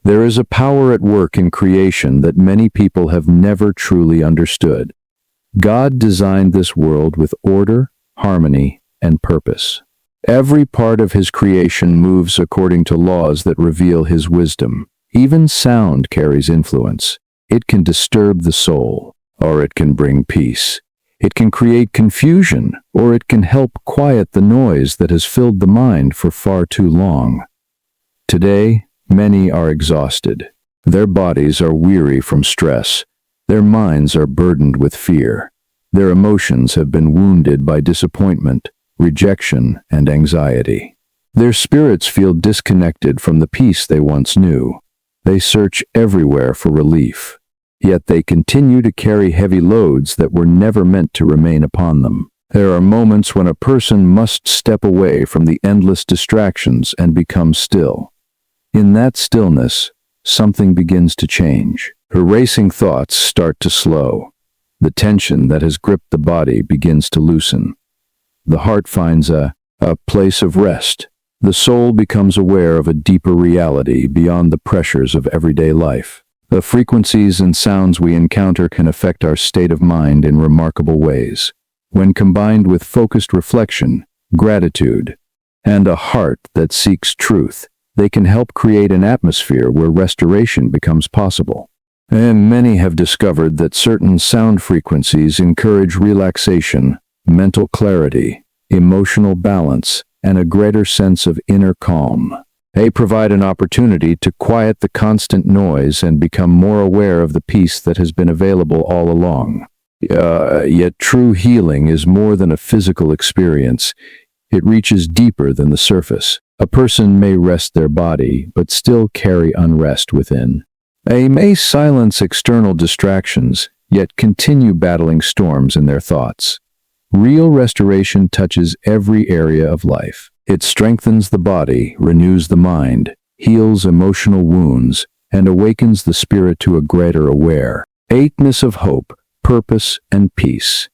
There is a power at work in creation that many people have never truly understood. God designed this world with order, harmony, and purpose. Every part of his creation moves according to laws that reveal his wisdom. Even sound carries influence. It can disturb the soul, or it can bring peace. It can create confusion, or it can help quiet the noise that has filled the mind for far too long. Today, many are exhausted. Their bodies are weary from stress. Their minds are burdened with fear. Their emotions have been wounded by disappointment, rejection, and anxiety. Their spirits feel disconnected from the peace they once knew. They search everywhere for relief. Yet they continue to carry heavy loads that were never meant to remain upon them. There are moments when a person must step away from the endless distractions and become still. In that stillness, something begins to change. Her racing thoughts start to slow. The tension that has gripped the body begins to loosen. The heart finds a place of rest. The soul becomes aware of a deeper reality beyond the pressures of everyday life. The frequencies and sounds we encounter can affect our state of mind in remarkable ways. When combined with focused reflection, gratitude, and a heart that seeks truth, they can help create an atmosphere where restoration becomes possible. And many have discovered that certain sound frequencies encourage relaxation, mental clarity, emotional balance, and a greater sense of inner calm. They provide an opportunity to quiet the constant noise and become more aware of the peace that has been available all along. Yet true healing is more than a physical experience. It reaches deeper than the surface. A person may rest their body, but still carry unrest within. They may silence external distractions, yet continue battling storms in their thoughts. Real restoration touches every area of life. It strengthens the body, renews the mind, heals emotional wounds, and awakens the spirit to a greater awareness of hope, purpose, and peace.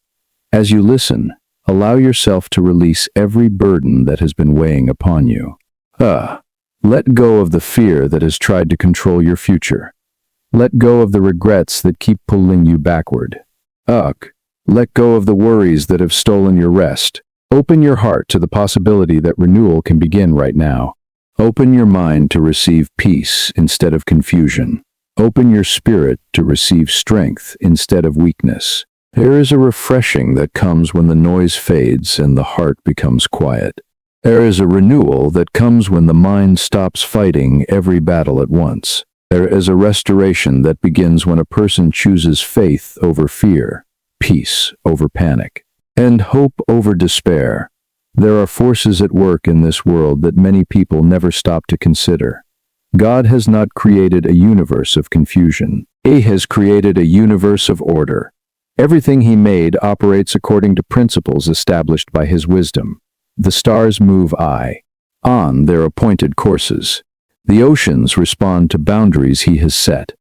As you listen, allow yourself to release every burden that has been weighing upon you. Let go of the fear that has tried to control your future. Let go of the regrets that keep pulling you backward. Let go of the worries that have stolen your rest. Open your heart to the possibility that renewal can begin right now. Open your mind to receive peace instead of confusion. Open your spirit to receive strength instead of weakness. There is a refreshing that comes when the noise fades and the heart becomes quiet. There is a renewal that comes when the mind stops fighting every battle at once. There is a restoration that begins when a person chooses faith over fear, peace over panic, and hope over despair. There are forces at work in this world that many people never stop to consider. God has not created a universe of confusion. He has created a universe of order. Everything he made operates according to principles established by his wisdom. The stars move on their appointed courses. The oceans respond to boundaries he has set.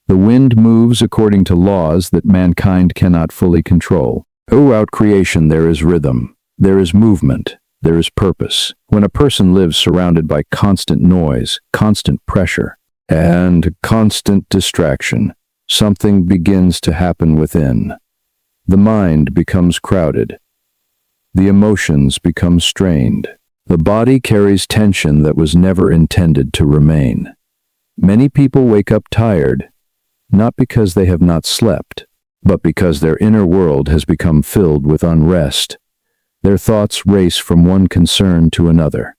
The wind moves according to laws that mankind cannot fully control. Throughout creation there is rhythm, there is movement, there is purpose. When a person lives surrounded by constant noise, constant pressure, and constant distraction, something begins to happen within. The mind becomes crowded. The emotions become strained. The body carries tension that was never intended to remain. Many people wake up tired, not because they have not slept, but because their inner world has become filled with unrest. Their thoughts race from one concern to another.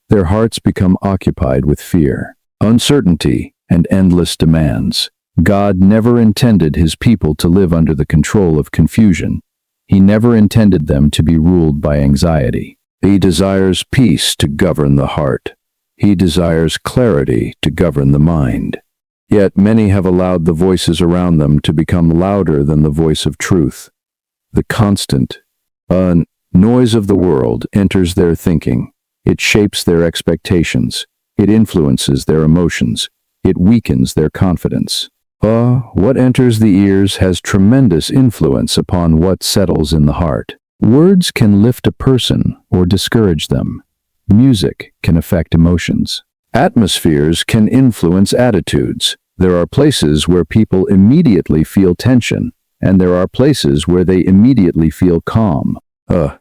Their hearts become occupied with fear, uncertainty, and endless demands. God never intended his people to live under the control of confusion. He never intended them to be ruled by anxiety. He desires peace to govern the heart. He desires clarity to govern the mind. Yet many have allowed the voices around them to become louder than the voice of truth. The constant noise of the world enters their thinking. It shapes their expectations. It influences their emotions. It weakens their confidence. What enters the ears has tremendous influence upon what settles in the heart. Words can lift a person or discourage them. Music can affect emotions. Atmospheres can influence attitudes. There are places where people immediately feel tension, and there are places where they immediately feel calm.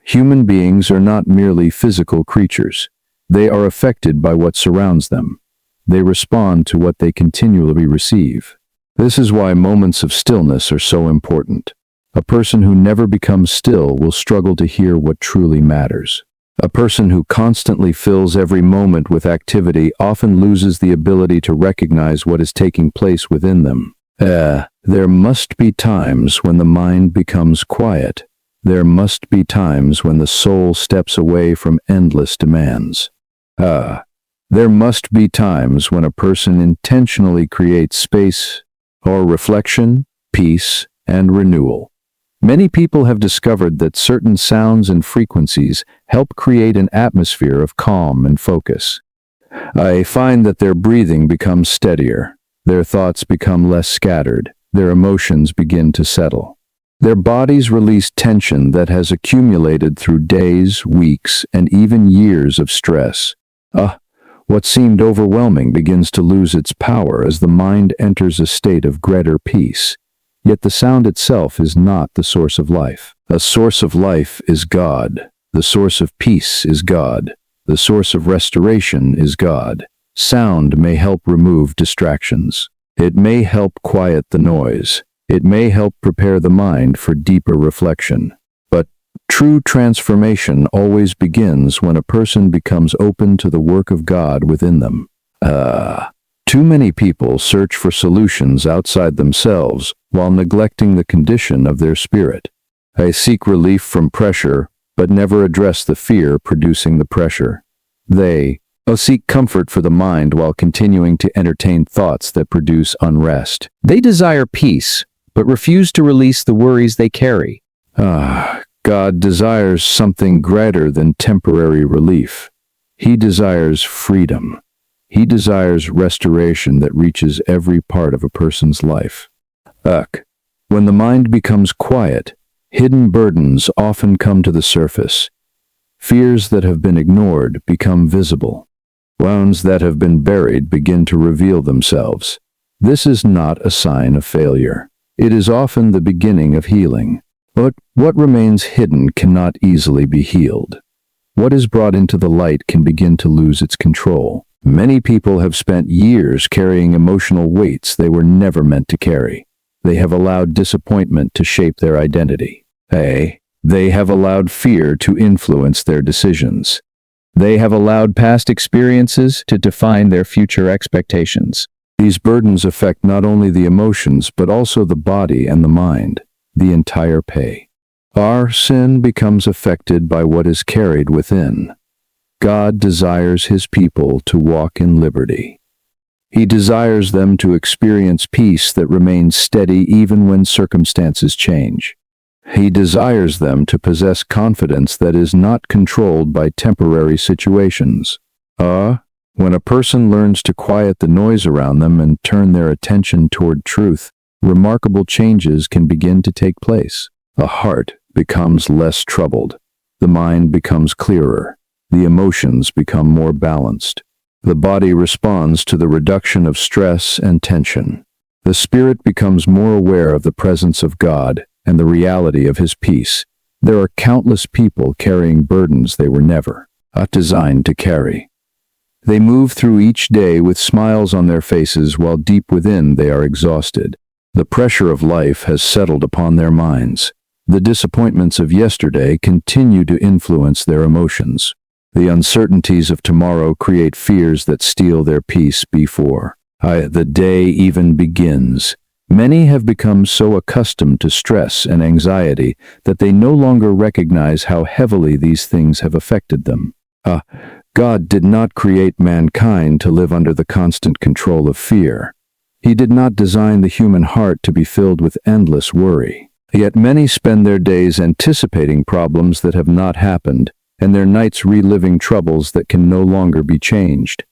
Human beings are not merely physical creatures. They are affected by what surrounds them. They respond to what they continually receive. This is why moments of stillness are so important. A person who never becomes still will struggle to hear what truly matters. A person who constantly fills every moment with activity often loses the ability to recognize what is taking place within them. There must be times when the mind becomes quiet. There must be times when the soul steps away from endless demands. There must be times when a person intentionally creates space or reflection, peace, and renewal. Many people have discovered that certain sounds and frequencies help create an atmosphere of calm and focus. I find that their breathing becomes steadier, their thoughts become less scattered, their emotions begin to settle. Their bodies release tension that has accumulated through days, weeks, and even years of stress. What seemed overwhelming begins to lose its power as the mind enters a state of greater peace. Yet the sound itself is not the source of life. A source of life is God. The source of peace is God. The source of restoration is God. Sound may help remove distractions. It may help quiet the noise. It may help prepare the mind for deeper reflection. But true transformation always begins when a person becomes open to the work of God within them. Too many people search for solutions outside themselves while neglecting the condition of their spirit. They seek relief from pressure, but never address the fear producing the pressure. They seek comfort for the mind while continuing to entertain thoughts that produce unrest. They desire peace, but refuse to release the worries they carry. God desires something greater than temporary relief. He desires freedom. He desires restoration that reaches every part of a person's life. When the mind becomes quiet, hidden burdens often come to the surface. Fears that have been ignored become visible. Wounds that have been buried begin to reveal themselves. This is not a sign of failure. It is often the beginning of healing. But what remains hidden cannot easily be healed. What is brought into the light can begin to lose its control. Many people have spent years carrying emotional weights they were never meant to carry. They have allowed disappointment to shape their identity. They have allowed fear to influence their decisions. They have allowed past experiences to define their future expectations. These burdens affect not only the emotions but also the body and the mind, the entire pay. Our sin becomes affected by what is carried within. God desires His people to walk in liberty. He desires them to experience peace that remains steady even when circumstances change. He desires them to possess confidence that is not controlled by temporary situations. When a person learns to quiet the noise around them and turn their attention toward truth, remarkable changes can begin to take place. The heart becomes less troubled. The mind becomes clearer. The emotions become more balanced. The body responds to the reduction of stress and tension. The spirit becomes more aware of the presence of God and the reality of His peace. There are countless people carrying burdens they were never designed to carry. They move through each day with smiles on their faces while deep within they are exhausted. The pressure of life has settled upon their minds. The disappointments of yesterday continue to influence their emotions. The uncertainties of tomorrow create fears that steal their peace before the day even begins. Many have become so accustomed to stress and anxiety that they no longer recognize how heavily these things have affected them. God did not create mankind to live under the constant control of fear. He did not design the human heart to be filled with endless worry. Yet many spend their days anticipating problems that have not happened, and their nights reliving troubles that can no longer be changed.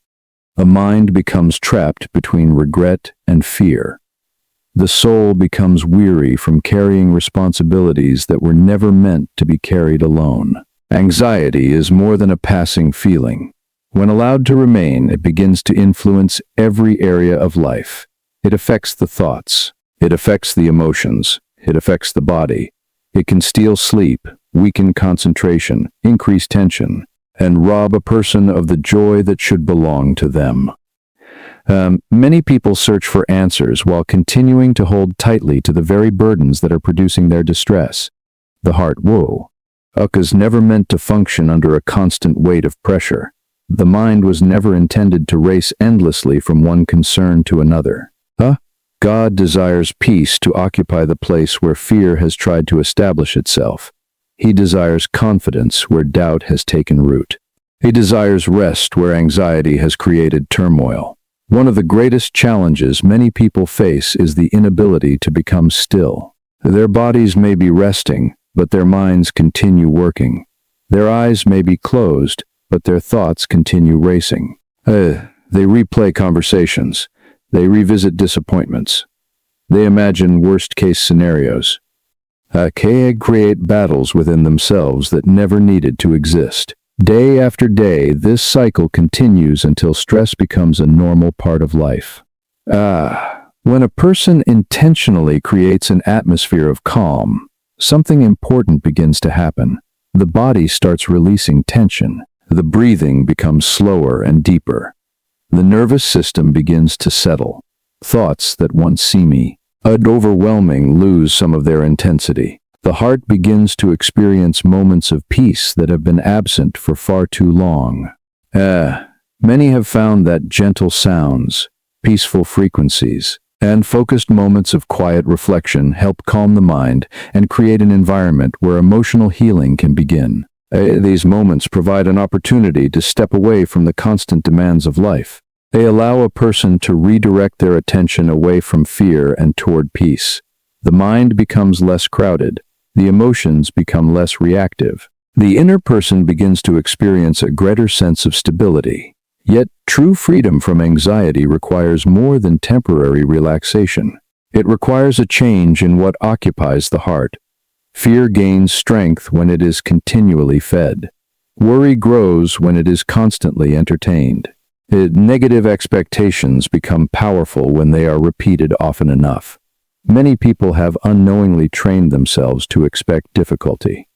The mind becomes trapped between regret and fear. The soul becomes weary from carrying responsibilities that were never meant to be carried alone. Anxiety is more than a passing feeling. When allowed to remain, it begins to influence every area of life. It affects the thoughts. It affects the emotions. It affects the body. It can steal sleep, weaken concentration, increase tension, and rob a person of the joy that should belong to them. Many people search for answers while continuing to hold tightly to the very burdens that are producing their distress. The heart, is never meant to function under a constant weight of pressure. The mind was never intended to race endlessly from one concern to another. God desires peace to occupy the place where fear has tried to establish itself. He desires confidence where doubt has taken root. He desires rest where anxiety has created turmoil. One of the greatest challenges many people face is the inability to become still. Their bodies may be resting, but their minds continue working. Their eyes may be closed, but their thoughts continue racing. They replay conversations. They revisit disappointments. They imagine worst-case scenarios. They create battles within themselves that never needed to exist. Day after day, this cycle continues until stress becomes a normal part of life. When a person intentionally creates an atmosphere of calm, something important begins to happen. The body starts releasing tension. The breathing becomes slower and deeper. The nervous system begins to settle. Thoughts that once seemed overwhelming lose some of their intensity. The heart begins to experience moments of peace that have been absent for far too long. Many have found that gentle sounds, peaceful frequencies, and focused moments of quiet reflection help calm the mind and create an environment where emotional healing can begin. These moments provide an opportunity to step away from the constant demands of life. They allow a person to redirect their attention away from fear and toward peace. The mind becomes less crowded. The emotions become less reactive. The inner person begins to experience a greater sense of stability. Yet, true freedom from anxiety requires more than temporary relaxation. It requires a change in what occupies the heart. Fear gains strength when it is continually fed. Worry grows when it is constantly entertained. Negative expectations become powerful when they are repeated often enough. Many people have unknowingly trained themselves to expect difficulty,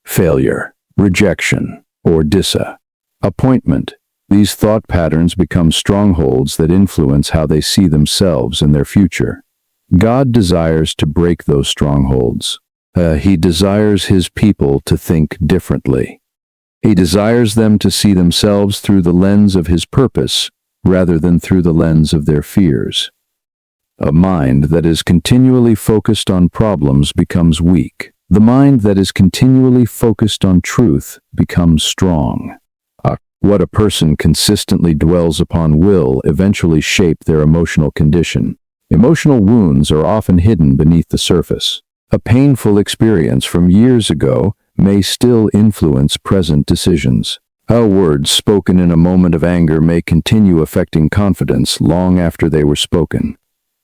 failure, rejection, or disappointment. These thought patterns become strongholds that influence how they see themselves and their future. God desires to break those strongholds. He desires His people to think differently. He desires them to see themselves through the lens of His purpose rather than through the lens of their fears. A mind that is continually focused on problems becomes weak. The mind that is continually focused on truth becomes strong. What a person consistently dwells upon will eventually shape their emotional condition. Emotional wounds are often hidden beneath the surface. A painful experience from years ago may still influence present decisions. How words spoken in a moment of anger may continue affecting confidence long after they were spoken.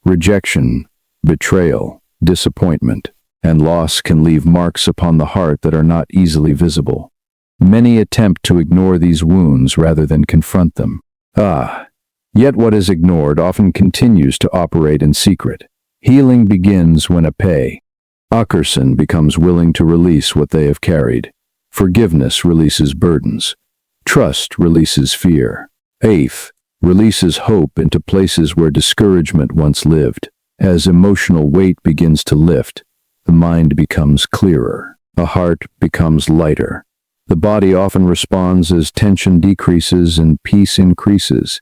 Rejection, betrayal, disappointment, and loss can leave marks upon the heart that are not easily visible. Many attempt to ignore these wounds rather than confront them. Yet what is ignored often continues to operate in secret. Healing begins when a person becomes willing to release what they have carried. Forgiveness releases burdens. Trust releases fear. Faith releases hope into places where discouragement once lived. As emotional weight begins to lift, the mind becomes clearer. The heart becomes lighter. The body often responds as tension decreases and peace increases.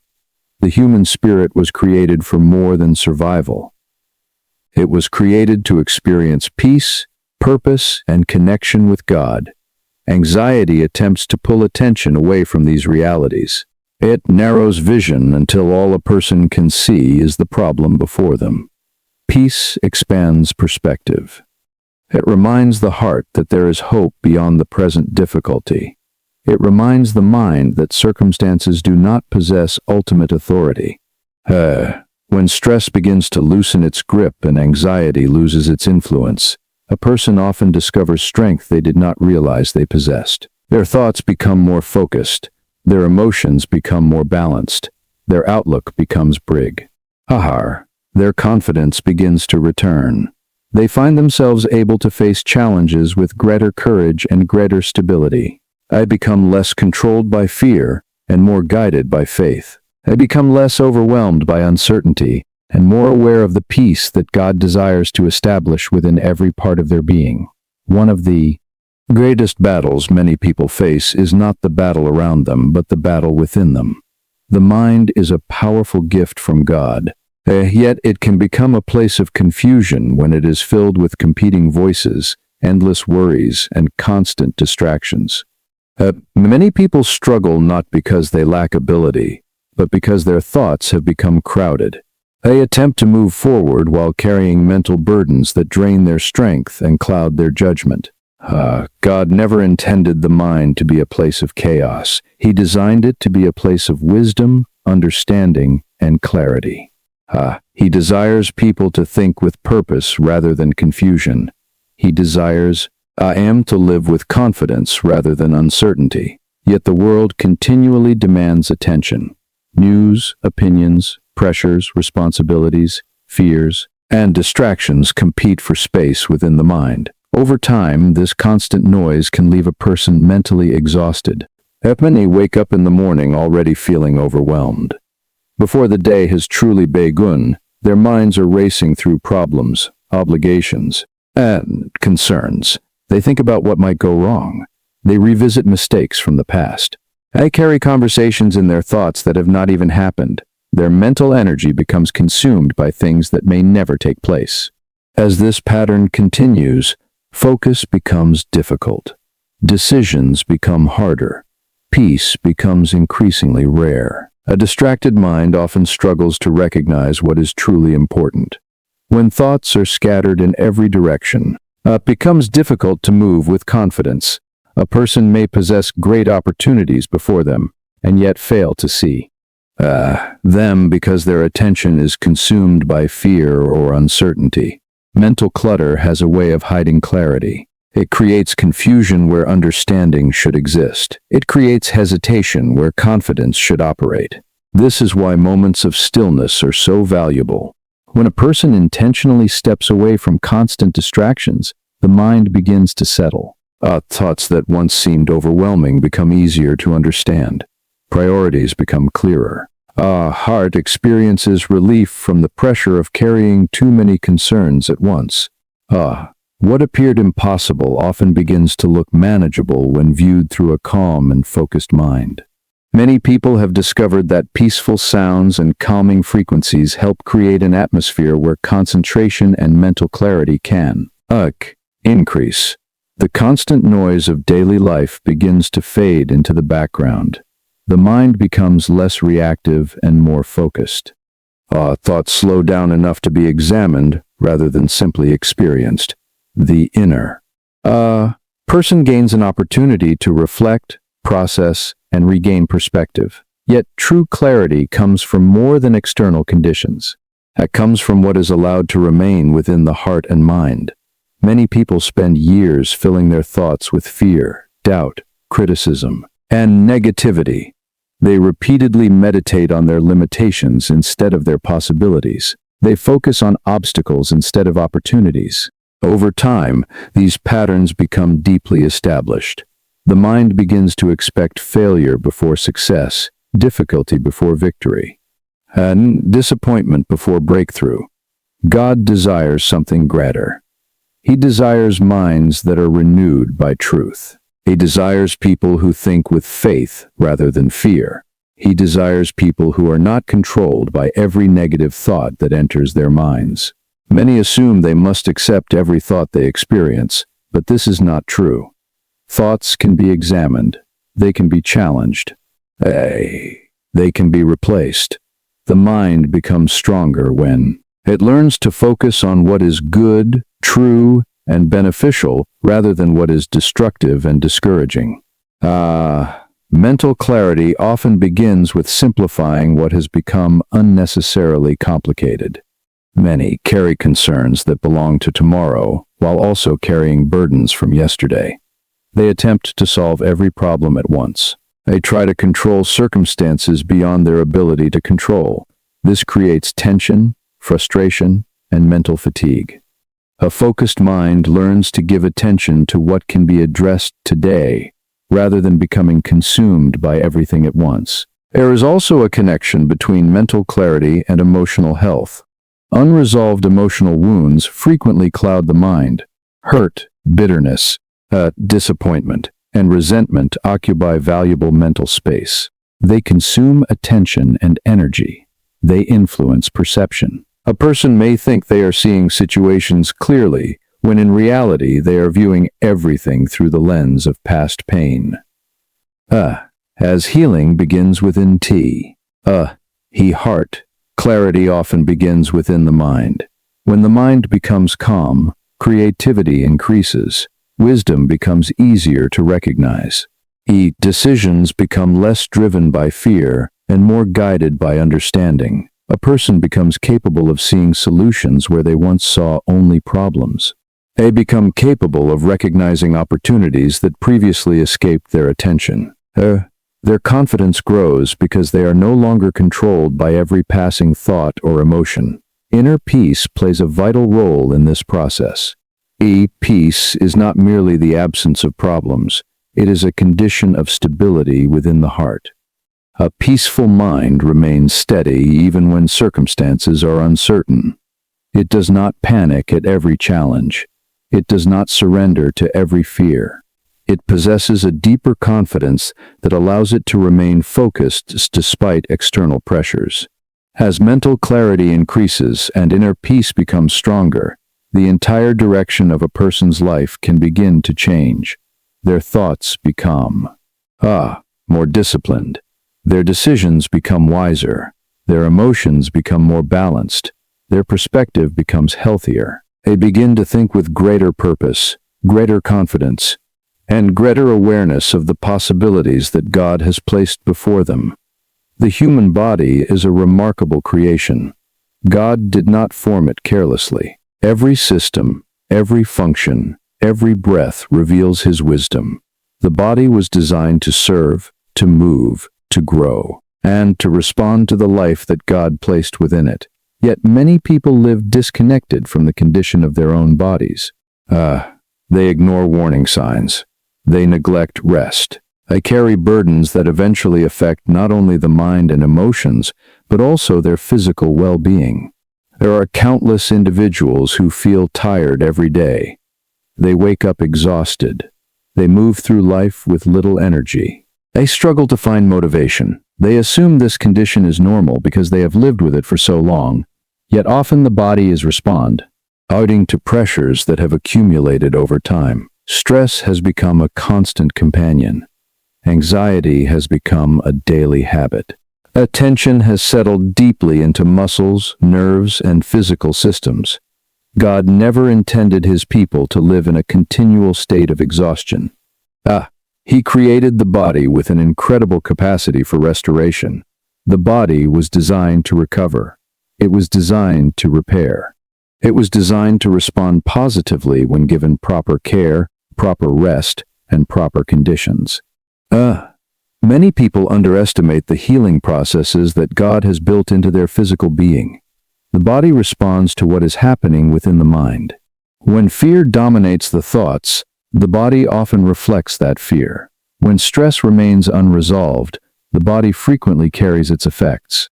The human spirit was created for more than survival. It was created to experience peace, purpose, and connection with God. Anxiety attempts to pull attention away from these realities. It narrows vision until all a person can see is the problem before them. Peace expands perspective. It reminds the heart that there is hope beyond the present difficulty. It reminds the mind that circumstances do not possess ultimate authority. When stress begins to loosen its grip and anxiety loses its influence, a person often discovers strength they did not realize they possessed. Their thoughts become more focused, Their emotions become more balanced. Their outlook becomes brig. Ahar. Their confidence begins to return. They find themselves able to face challenges with greater courage and greater stability. I become less controlled by fear and more guided by faith. I become less overwhelmed by uncertainty and more aware of the peace that God desires to establish within every part of their being. One of the greatest battles many people face is not the battle around them, but the battle within them. The mind is a powerful gift from God. Yet it can become a place of confusion when it is filled with competing voices, endless worries, and constant distractions. Many people struggle not because they lack ability, but because their thoughts have become crowded. They attempt to move forward while carrying mental burdens that drain their strength and cloud their judgment. God never intended the mind to be a place of chaos. He designed it to be a place of wisdom, understanding, and clarity. He desires people to think with purpose rather than confusion. He desires to live with confidence rather than uncertainty. Yet the world continually demands attention. News, opinions, pressures, responsibilities, fears, and distractions compete for space within the mind. Over time, this constant noise can leave a person mentally exhausted. Many wake up in the morning already feeling overwhelmed. Before the day has truly begun, their minds are racing through problems, obligations, and concerns. They think about what might go wrong. They revisit mistakes from the past. They carry conversations in their thoughts that have not even happened. Their mental energy becomes consumed by things that may never take place. As this pattern continues, focus becomes difficult. Decisions become harder. Peace becomes increasingly rare. A distracted mind often struggles to recognize what is truly important. When thoughts are scattered in every direction, it becomes difficult to move with confidence. A person may possess great opportunities before them, and yet fail to see them because their attention is consumed by fear or uncertainty. Mental clutter has a way of hiding clarity. It creates confusion where understanding should exist. It creates hesitation where confidence should operate. This is why moments of stillness are so valuable. When a person intentionally steps away from constant distractions, the mind begins to settle. Thoughts that once seemed overwhelming become easier to understand. Priorities become clearer. Heart experiences relief from the pressure of carrying too many concerns at once. What appeared impossible often begins to look manageable when viewed through a calm and focused mind. Many people have discovered that peaceful sounds and calming frequencies help create an atmosphere where concentration and mental clarity can increase. The constant noise of daily life begins to fade into the background. The mind becomes less reactive and more focused. Thoughts slow down enough to be examined rather than simply experienced. The inner person gains an opportunity to reflect, process, and regain perspective. Yet true clarity comes from more than external conditions. It comes from what is allowed to remain within the heart and mind. Many people spend years filling their thoughts with fear, doubt, criticism, and negativity. They repeatedly meditate on their limitations instead of their possibilities. They focus on obstacles instead of opportunities. Over time, these patterns become deeply established. The mind begins to expect failure before success, difficulty before victory, and disappointment before breakthrough. God desires something greater. He desires minds that are renewed by truth. He desires people who think with faith rather than fear. He desires people who are not controlled by every negative thought that enters their minds. Many assume they must accept every thought they experience, but this is not true. Thoughts can be examined. They can be challenged. They can be replaced. The mind becomes stronger when it learns to focus on what is good, true, and beneficial rather than what is destructive and discouraging. Mental clarity often begins with simplifying what has become unnecessarily complicated. Many carry concerns that belong to tomorrow while also carrying burdens from yesterday. They attempt to solve every problem at once. They try to control circumstances beyond their ability to control. This creates tension, frustration, and mental fatigue. A focused mind learns to give attention to what can be addressed today, rather than becoming consumed by everything at once. There is also a connection between mental clarity and emotional health. Unresolved emotional wounds frequently cloud the mind. Hurt, bitterness, disappointment, and resentment occupy valuable mental space. They consume attention and energy. They influence perception. A person may think they are seeing situations clearly, when in reality they are viewing everything through the lens of past pain. As healing begins within heart, clarity often begins within the mind. When the mind becomes calm, creativity increases. Wisdom becomes easier to recognize. Decisions become less driven by fear and more guided by understanding. A person becomes capable of seeing solutions where they once saw only problems. They become capable of recognizing opportunities that previously escaped their attention. Their confidence grows because they are no longer controlled by every passing thought or emotion. Inner peace plays a vital role in this process. Peace is not merely the absence of problems. It is a condition of stability within the heart. A peaceful mind remains steady even when circumstances are uncertain. It does not panic at every challenge. It does not surrender to every fear. It possesses a deeper confidence that allows it to remain focused despite external pressures. As mental clarity increases and inner peace becomes stronger, the entire direction of a person's life can begin to change. Their thoughts become more disciplined. Their decisions become wiser. Their emotions become more balanced. Their perspective becomes healthier. They begin to think with greater purpose, greater confidence, and greater awareness of the possibilities that God has placed before them. The human body is a remarkable creation. God did not form it carelessly. Every system, every function, every breath reveals His wisdom. The body was designed to serve, to move, to grow, and to respond to the life that God placed within it. Yet many people live disconnected from the condition of their own bodies. They ignore warning signs. They neglect rest. They carry burdens that eventually affect not only the mind and emotions, but also their physical well-being. There are countless individuals who feel tired every day. They wake up exhausted. They move through life with little energy. They struggle to find motivation. They assume this condition is normal because they have lived with it for so long. Yet often the body is responding to pressures that have accumulated over time. Stress has become a constant companion. Anxiety has become a daily habit. Attention has settled deeply into muscles, nerves, and physical systems. God never intended His people to live in a continual state of exhaustion. He created the body with an incredible capacity for restoration. The body was designed to recover. It was designed to repair. It was designed to respond positively when given proper care, proper rest, and proper conditions. Many people underestimate the healing processes that God has built into their physical being. The body responds to what is happening within the mind. When fear dominates the thoughts, the body often reflects that fear. When stress remains unresolved, the body frequently carries its effects.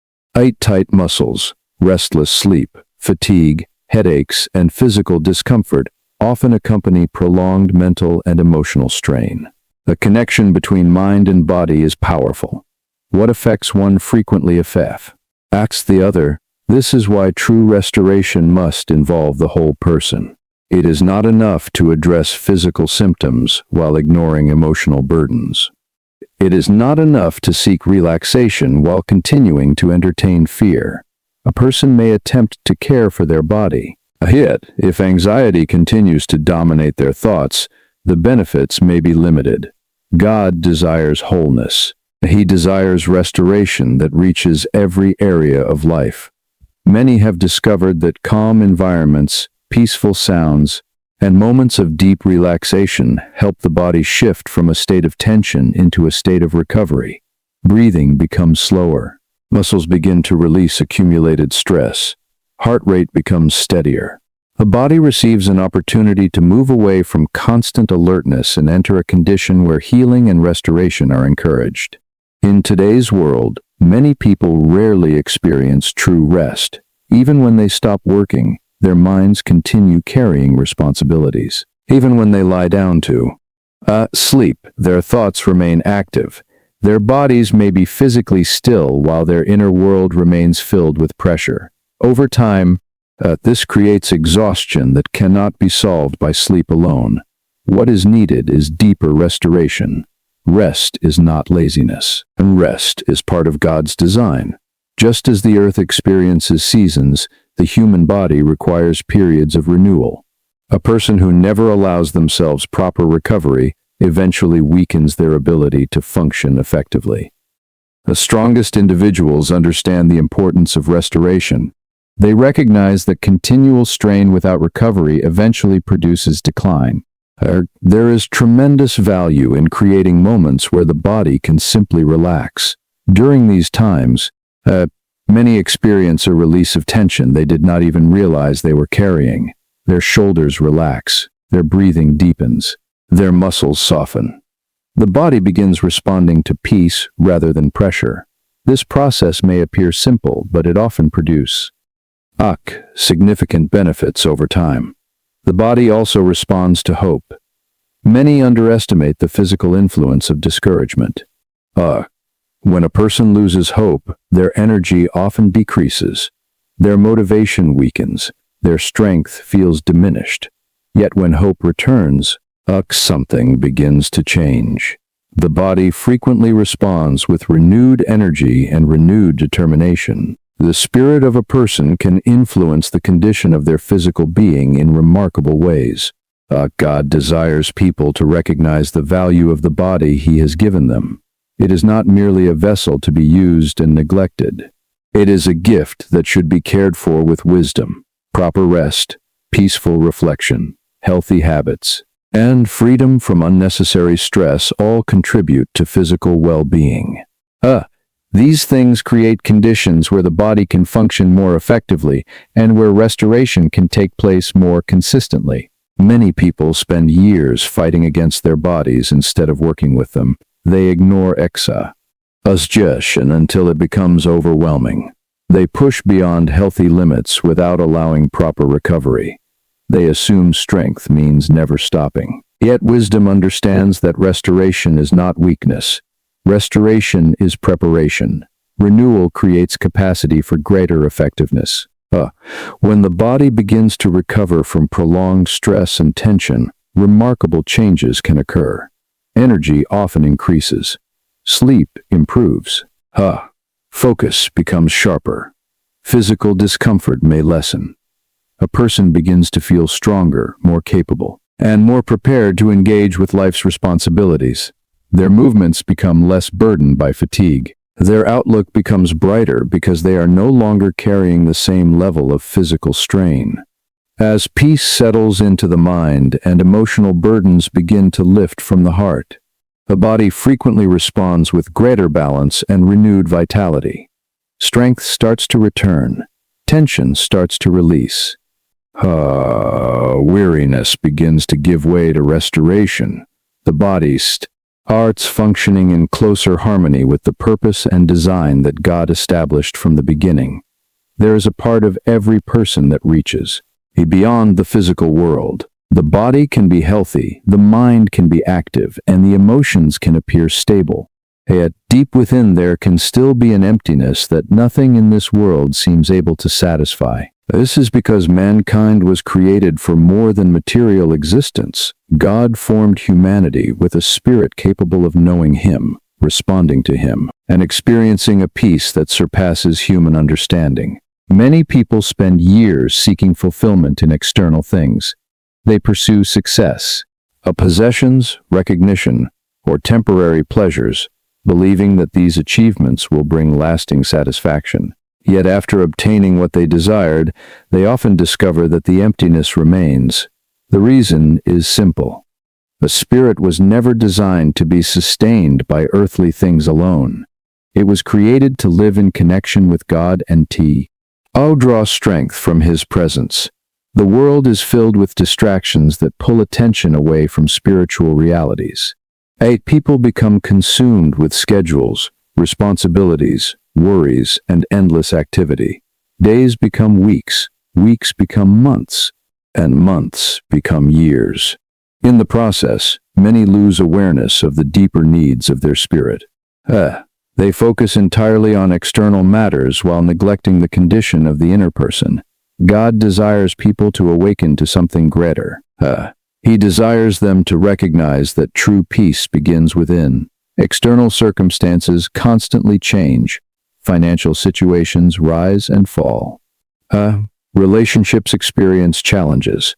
Tight muscles, restless sleep, fatigue, headaches, and physical discomfort often accompany prolonged mental and emotional strain. The connection between mind and body is powerful. What affects one frequently affects the other. This is why true restoration must involve the whole person. It is not enough to address physical symptoms while ignoring emotional burdens. It is not enough to seek relaxation while continuing to entertain fear. A person may attempt to care for their body. Yet, if anxiety continues to dominate their thoughts, the benefits may be limited. God desires wholeness. He desires restoration that reaches every area of life. Many have discovered that calm environments, peaceful sounds, And moments of deep relaxation help the body shift from a state of tension into a state of recovery. Breathing becomes slower. Muscles begin to release accumulated stress. Heart rate becomes steadier. The body receives an opportunity to move away from constant alertness and enter a condition where healing and restoration are encouraged. In today's world, many people rarely experience true rest. Even when they stop working, their minds continue carrying responsibilities. Even when they lie down to sleep, their thoughts remain active. Their bodies may be physically still while their inner world remains filled with pressure. Over time, this creates exhaustion that cannot be solved by sleep alone. What is needed is deeper restoration. Rest is not laziness, and rest is part of God's design. Just as the earth experiences seasons, the human body requires periods of renewal. A person who never allows themselves proper recovery eventually weakens their ability to function effectively. The strongest individuals understand the importance of restoration. They recognize that continual strain without recovery eventually produces decline. There is tremendous value in creating moments where the body can simply relax. During these times, many experience a release of tension they did not even realize they were carrying. Their shoulders relax, their breathing deepens, their muscles soften. The body begins responding to peace rather than pressure. This process may appear simple, but it often produces significant benefits over time. The body also responds to hope. Many underestimate the physical influence of discouragement. When a person loses hope, their energy often decreases. Their motivation weakens. Their strength feels diminished. Yet when hope returns, something begins to change. The body frequently responds with renewed energy and renewed determination. The spirit of a person can influence the condition of their physical being in remarkable ways. God desires people to recognize the value of the body He has given them. It is not merely a vessel to be used and neglected. It is a gift that should be cared for with wisdom. Proper rest, peaceful reflection, healthy habits, and freedom from unnecessary stress all contribute to physical well-being. These things create conditions where the body can function more effectively and where restoration can take place more consistently. Many people spend years fighting against their bodies instead of working with them. They ignore exhaustion until it becomes overwhelming. They push beyond healthy limits without allowing proper recovery. They assume strength means never stopping. Yet wisdom understands that restoration is not weakness. Restoration is preparation. Renewal creates capacity for greater effectiveness. When the body begins to recover from prolonged stress and tension, remarkable changes can occur. Energy often increases. Sleep improves. Focus becomes sharper. Physical discomfort may lessen. A person begins to feel stronger, more capable, and more prepared to engage with life's responsibilities. Their movements become less burdened by fatigue. Their outlook becomes brighter because they are no longer carrying the same level of physical strain. As peace settles into the mind and emotional burdens begin to lift from the heart, the body frequently responds with greater balance and renewed vitality. Strength starts to return. Tension starts to release. Weariness begins to give way to restoration. The body starts functioning in closer harmony with the purpose and design that God established from the beginning. There is a part of every person that reaches beyond the physical world. The body can be healthy, the mind can be active, and the emotions can appear stable. Yet deep within there can still be an emptiness that nothing in this world seems able to satisfy. This is because mankind was created for more than material existence. God formed humanity with a spirit capable of knowing Him, responding to Him, and experiencing a peace that surpasses human understanding. Many people spend years seeking fulfillment in external things. They pursue success, possessions, recognition, or temporary pleasures, believing that these achievements will bring lasting satisfaction. Yet after obtaining what they desired, they often discover that the emptiness remains. The reason is simple. The spirit was never designed to be sustained by earthly things alone. It was created to live in connection with God and draw strength from His presence. The world is filled with distractions that pull attention away from spiritual realities. People become consumed with schedules, responsibilities, worries, and endless activity. Days become weeks, weeks become months, and months become years. In the process, many lose awareness of the deeper needs of their spirit. They focus entirely on external matters while neglecting the condition of the inner person. God desires people to awaken to something greater. He desires them to recognize that true peace begins within. External circumstances constantly change. Financial situations rise and fall. Relationships experience challenges.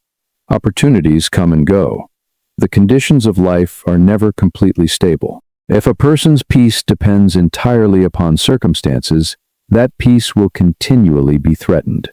Opportunities come and go. The conditions of life are never completely stable. If a person's peace depends entirely upon circumstances, that peace will continually be threatened.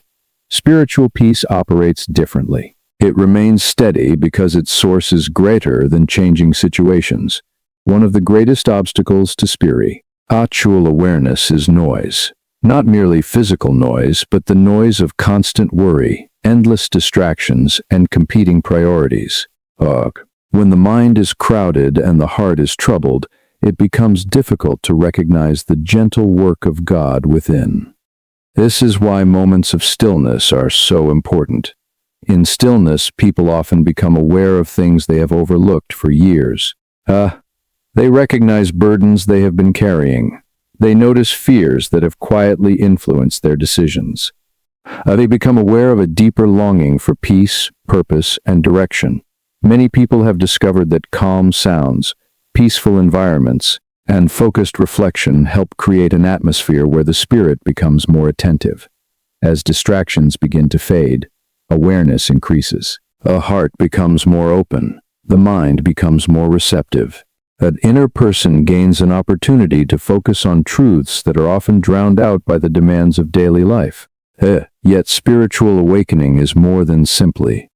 Spiritual peace operates differently. It remains steady because its source is greater than changing situations. One of the greatest obstacles to spiritual awareness is noise. Not merely physical noise, but the noise of constant worry, endless distractions, and competing priorities. When the mind is crowded and the heart is troubled, it becomes difficult to recognize the gentle work of God within. This is why moments of stillness are so important. In stillness, people often become aware of things they have overlooked for years. They recognize burdens they have been carrying. They notice fears that have quietly influenced their decisions. They become aware of a deeper longing for peace, purpose, and direction. Many people have discovered that calm sounds, peaceful environments, and focused reflection help create an atmosphere where the spirit becomes more attentive. As distractions begin to fade, awareness increases. A heart becomes more open. The mind becomes more receptive. An inner person gains an opportunity to focus on truths that are often drowned out by the demands of daily life. Yet spiritual awakening is more than simply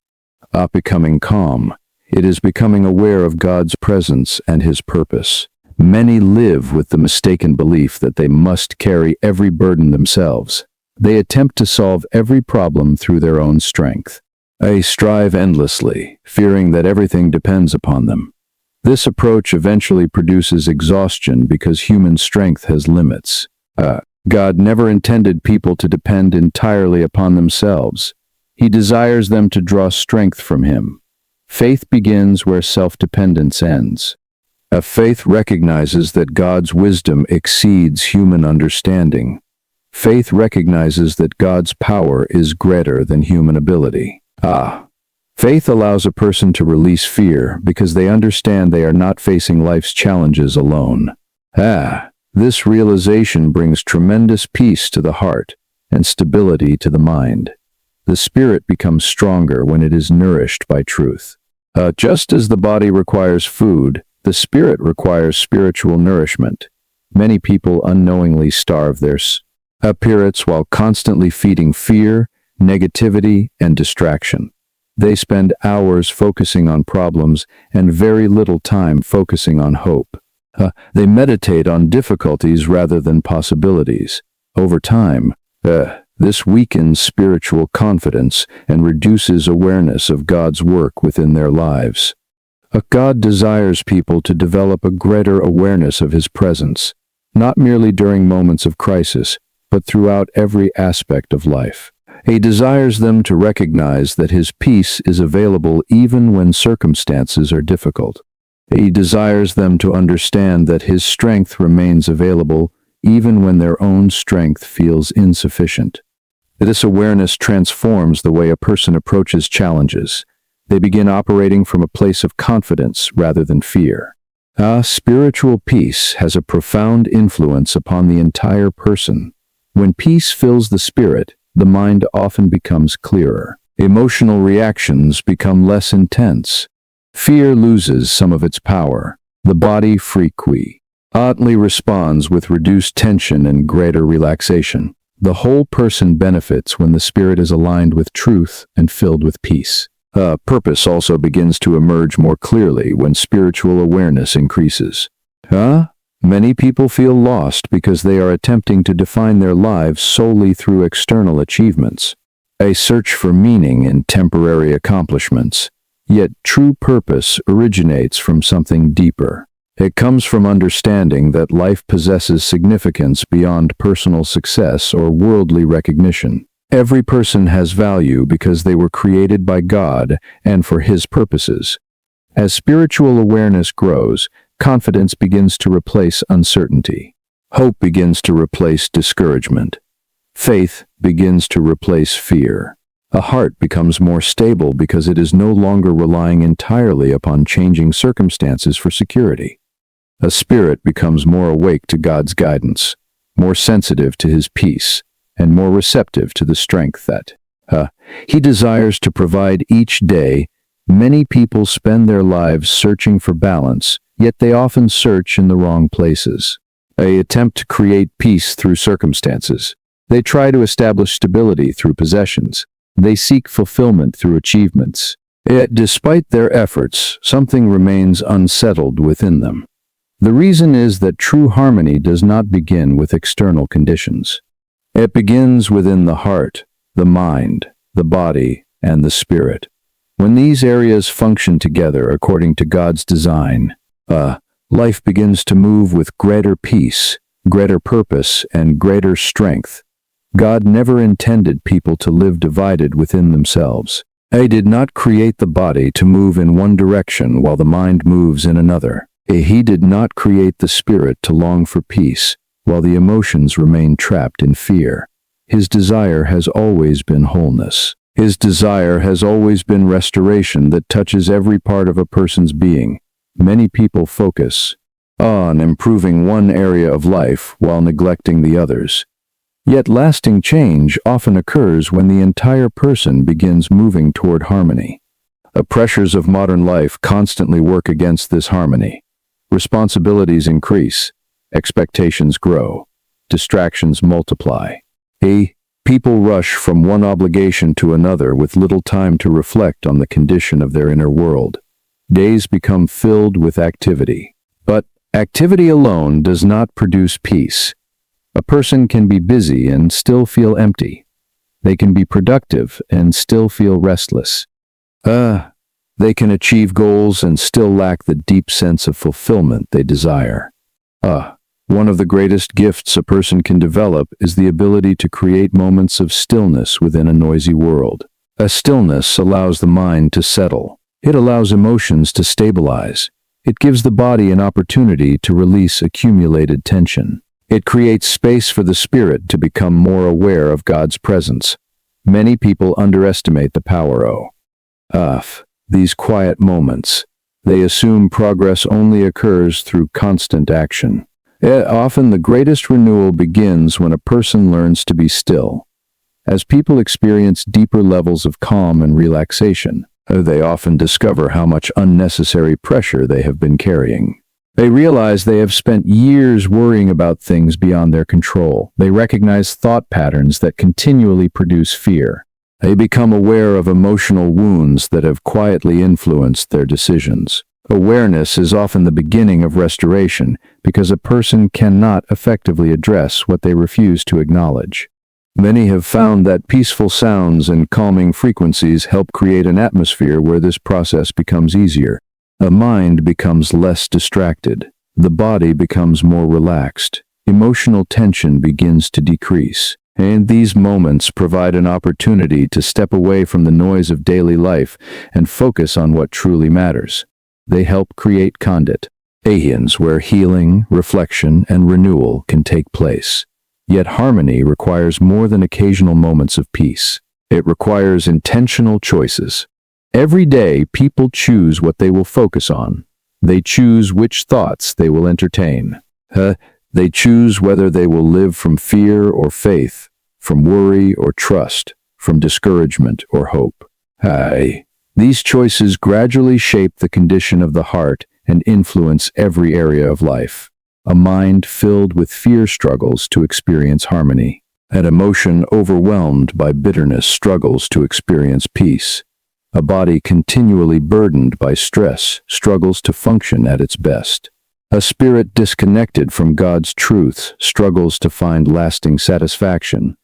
becoming calm. It is becoming aware of God's presence and His purpose. Many live with the mistaken belief that they must carry every burden themselves. They attempt to solve every problem through their own strength. They strive endlessly, fearing that everything depends upon them. This approach eventually produces exhaustion because human strength has limits. God never intended people to depend entirely upon themselves. He desires them to draw strength from Him. Faith begins where self-dependence ends. Faith recognizes that God's wisdom exceeds human understanding. Faith recognizes that God's power is greater than human ability. Faith allows a person to release fear because they understand they are not facing life's challenges alone. This realization brings tremendous peace to the heart and stability to the mind. The spirit becomes stronger when it is nourished by truth. Just as the body requires food, the spirit requires spiritual nourishment. Many people unknowingly starve their spirits while constantly feeding fear, negativity, and distraction. They spend hours focusing on problems and very little time focusing on hope. They meditate on difficulties rather than possibilities. Over time, this weakens spiritual confidence and reduces awareness of God's work within their lives. God desires people to develop a greater awareness of His presence, not merely during moments of crisis, but throughout every aspect of life. He desires them to recognize that His peace is available even when circumstances are difficult. He desires them to understand that His strength remains available even when their own strength feels insufficient. This awareness transforms the way a person approaches challenges. They begin operating from a place of confidence rather than fear. Spiritual peace has a profound influence upon the entire person. When peace fills the spirit, the mind often becomes clearer. Emotional reactions become less intense. Fear loses some of its power. The body frequently responds with reduced tension and greater relaxation. The whole person benefits when the spirit is aligned with truth and filled with peace. Purpose also begins to emerge more clearly when spiritual awareness increases. Many people feel lost because they are attempting to define their lives solely through external achievements. A search for meaning in temporary accomplishments. Yet true purpose originates from something deeper. It comes from understanding that life possesses significance beyond personal success or worldly recognition. Every person has value because they were created by God and for His purposes. As spiritual awareness grows, confidence begins to replace uncertainty. Hope begins to replace discouragement. Faith begins to replace fear. A heart becomes more stable because it is no longer relying entirely upon changing circumstances for security. A spirit becomes more awake to God's guidance, more sensitive to His peace, and more receptive to the strength that He desires to provide each day. Many people spend their lives searching for balance, yet they often search in the wrong places. They attempt to create peace through circumstances. They try to establish stability through possessions. They seek fulfillment through achievements. Yet, despite their efforts, something remains unsettled within them. The reason is that true harmony does not begin with external conditions. It begins within the heart, the mind, the body, and the spirit. When these areas function together according to God's design, life begins to move with greater peace, greater purpose, and greater strength. God never intended people to live divided within themselves. He did not create the body to move in one direction while the mind moves in another. He did not create the spirit to long for peace while the emotions remain trapped in fear. His desire has always been wholeness. His desire has always been restoration that touches every part of a person's being. Many people focus on improving one area of life while neglecting the others. Yet lasting change often occurs when the entire person begins moving toward harmony. The pressures of modern life constantly work against this harmony. Responsibilities increase, expectations grow, distractions multiply. People rush from one obligation to another with little time to reflect on the condition of their inner world. Days become filled with activity. But activity alone does not produce peace. A person can be busy and still feel empty. They can be productive and still feel restless. They can achieve goals and still lack the deep sense of fulfillment they desire. One of the greatest gifts a person can develop is the ability to create moments of stillness within a noisy world. A stillness allows the mind to settle. It allows emotions to stabilize. It gives the body an opportunity to release accumulated tension. It creates space for the spirit to become more aware of God's presence. Many people underestimate the power of these quiet moments. They assume progress only occurs through constant action. Often the greatest renewal begins when a person learns to be still. As people experience deeper levels of calm and relaxation, they often discover how much unnecessary pressure they have been carrying. They realize they have spent years worrying about things beyond their control. They recognize thought patterns that continually produce fear. They become aware of emotional wounds that have quietly influenced their decisions. Awareness is often the beginning of restoration because a person cannot effectively address what they refuse to acknowledge. Many have found that peaceful sounds and calming frequencies help create an atmosphere where this process becomes easier. The mind becomes less distracted. The body becomes more relaxed. Emotional tension begins to decrease. And these moments provide an opportunity to step away from the noise of daily life and focus on what truly matters. They help create conditions where healing, reflection, and renewal can take place. Yet harmony requires more than occasional moments of peace. It requires intentional choices. Every day, people choose what they will focus on. They choose which thoughts they will entertain. They choose whether they will live from fear or faith, from worry or trust, from discouragement or hope. These choices gradually shape the condition of the heart and influence every area of life. A mind filled with fear struggles to experience harmony. An emotion overwhelmed by bitterness struggles to experience peace. A body continually burdened by stress struggles to function at its best. A spirit disconnected from God's truths struggles to find lasting satisfaction.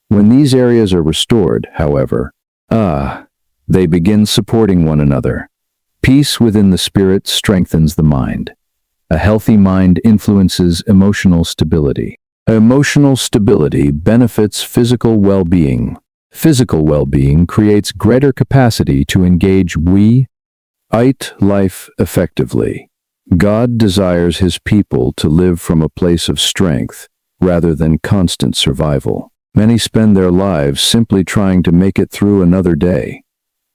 When these areas are restored, however, they begin supporting one another. Peace within the spirit strengthens the mind. A healthy mind influences emotional stability. Emotional stability benefits physical well-being. Physical well-being creates greater capacity to engage life effectively. God desires His people to live from a place of strength rather than constant survival. Many spend their lives simply trying to make it through another day.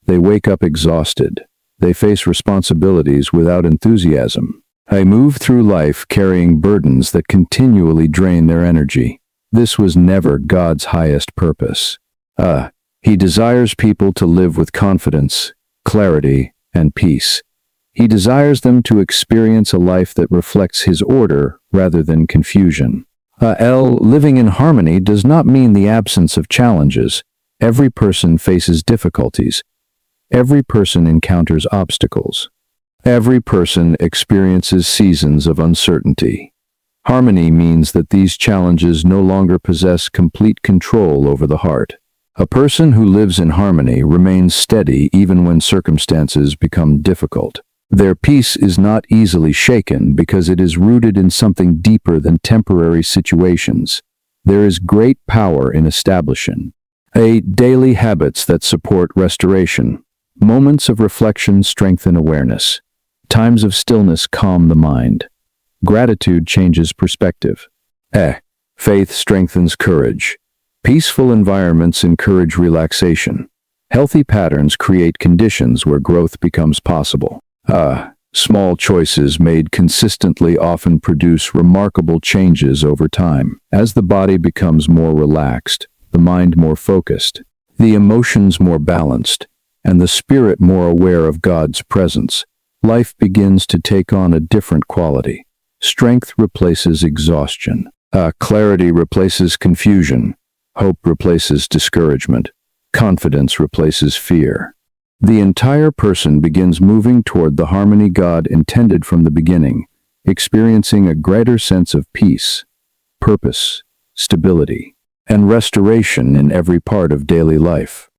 They wake up exhausted. They face responsibilities without enthusiasm. They move through life carrying burdens that continually drain their energy. This was never God's highest purpose. He desires people to live with confidence, clarity, and peace. He desires them to experience a life that reflects His order rather than confusion. Living in harmony does not mean the absence of challenges. Every person faces difficulties. Every person encounters obstacles. Every person experiences seasons of uncertainty. Harmony means that these challenges no longer possess complete control over the heart. A person who lives in harmony remains steady even when circumstances become difficult. Their peace is not easily shaken because it is rooted in something deeper than temporary situations. There is great power in establishing daily habits that support restoration. Moments of reflection strengthen awareness. Times of stillness calm the mind. Gratitude changes perspective. Faith strengthens courage. Peaceful environments encourage relaxation. Healthy patterns create conditions where growth becomes possible. Small choices made consistently often produce remarkable changes over time. As the body becomes more relaxed, the mind more focused, the emotions more balanced, and the spirit more aware of God's presence, life begins to take on a different quality. Strength replaces exhaustion. Clarity replaces confusion. Hope replaces discouragement. Confidence replaces fear. The entire person begins moving toward the harmony God intended from the beginning, experiencing a greater sense of peace, purpose, stability, and restoration in every part of daily life.